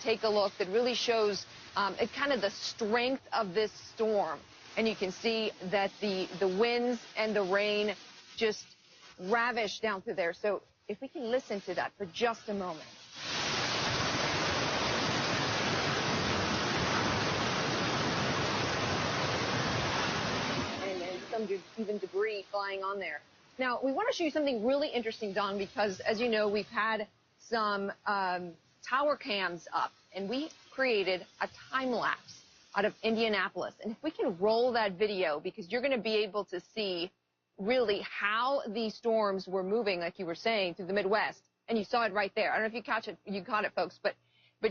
Take a look that really shows kind of the strength of this storm. And you can see that the winds and the rain just ravish down through there. So if we can listen to that for just a moment. And some even debris flying on there. Now, we want to show you something really interesting, Don, because as you know, we've had some tower cams up, and we created a time lapse out of Indianapolis. And if we can roll that video, because you're going to be able to see really how these storms were moving, like you were saying, through the Midwest. And you saw it right there. I don't know if you caught it, folks, but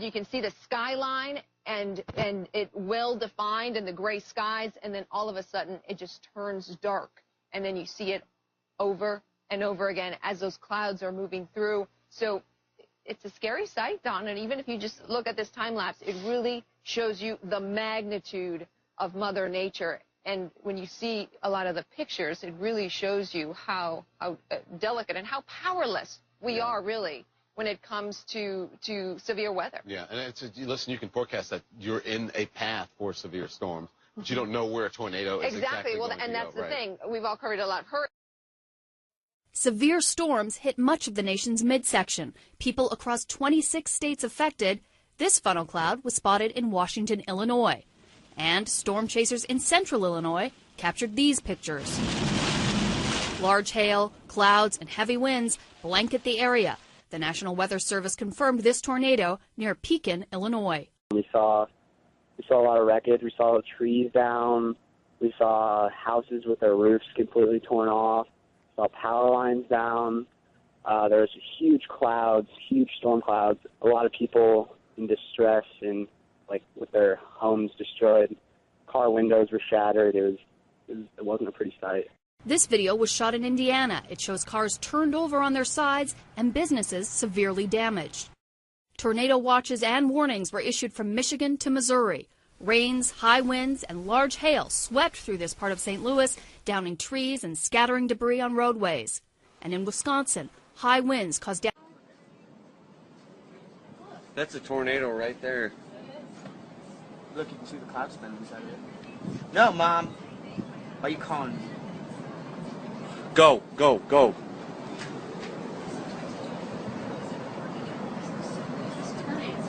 you can see the skyline and it well defined in the gray skies, and then all of a sudden it just turns dark, and then you see it over and over again as those clouds are moving through. So it's a scary sight, Don, and even if you just look at this time lapse, it really shows you the magnitude of Mother Nature. And when you see a lot of the pictures, it really shows you how delicate and how powerless we are, really, when it comes to severe weather. Yeah, and listen, you can forecast that you're in a path for severe storms, but you don't know where a tornado is exactly well, going and to that's go, the thing. We've all covered a lot of hurricanes. Severe storms hit much of the nation's midsection. People across 26 states affected. This funnel cloud was spotted in Washington, Illinois. And storm chasers in central Illinois captured these pictures. Large hail, clouds, and heavy winds blanket the area. The National Weather Service confirmed this tornado near Pekin, Illinois. We saw a lot of wreckage. We saw trees down. We saw houses with their roofs completely torn off. Saw power lines down. There was huge clouds, huge storm clouds. A lot of people in distress and with their homes destroyed. Car windows were shattered. It wasn't a pretty sight. This video was shot in Indiana. It shows cars turned over on their sides and businesses severely damaged. Tornado watches and warnings were issued from Michigan to Missouri. Rains, high winds, and large hail swept through this part of St. Louis, downing trees and scattering debris on roadways. And in Wisconsin, high winds caused damage. That's a tornado right there. Look, you can see the cloud spinning inside of it. No, Mom. Why are you calling me? Go, go, go.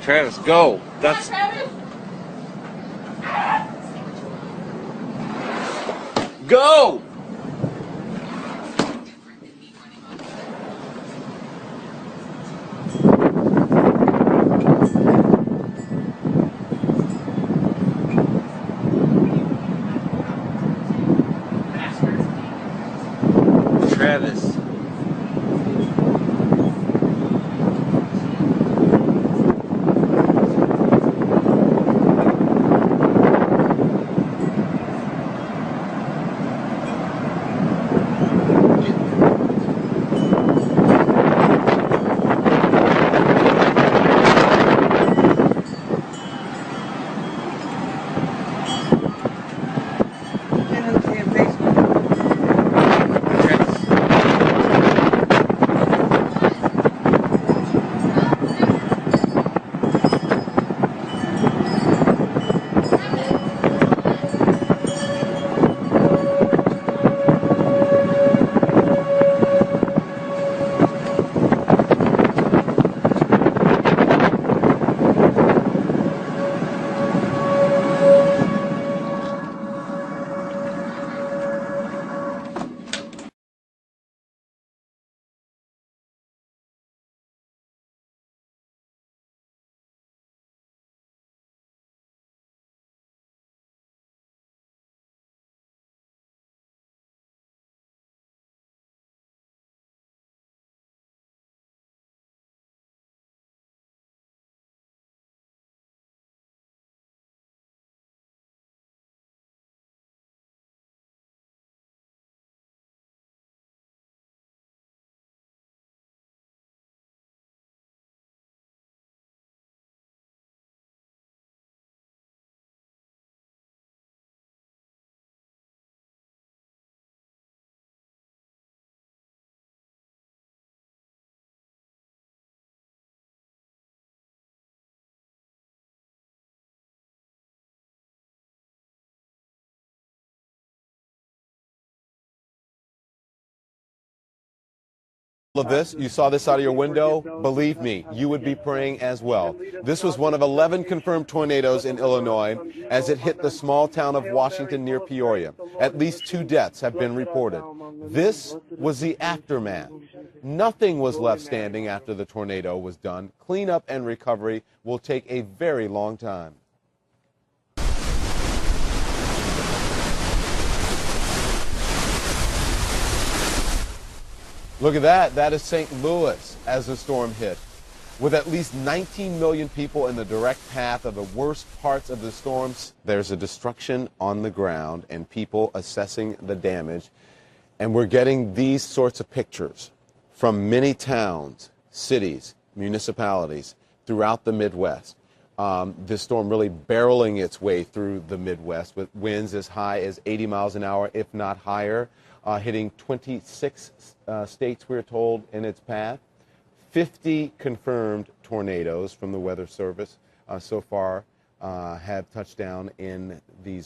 Travis, go. That's... Go! Travis. Of this, you saw this out of your window, believe me, you would be praying as well. This was one of 11 confirmed tornadoes in Illinois as it hit the small town of Washington near Peoria. At least 2 deaths have been reported. This was the aftermath. Nothing was left standing after the tornado was done. Cleanup and recovery will take a very long time. Look at that. That is St. Louis as the storm hit. With at least 19 million people in the direct path of the worst parts of the storms, there's a destruction on the ground and people assessing the damage. And we're getting these sorts of pictures from many towns, cities, municipalities throughout the Midwest. This storm really barreling its way through the Midwest with winds as high as 80 miles an hour, if not higher, hitting 26 states, we're told, in its path. 50 confirmed tornadoes from the Weather Service so far have touched down in these areas.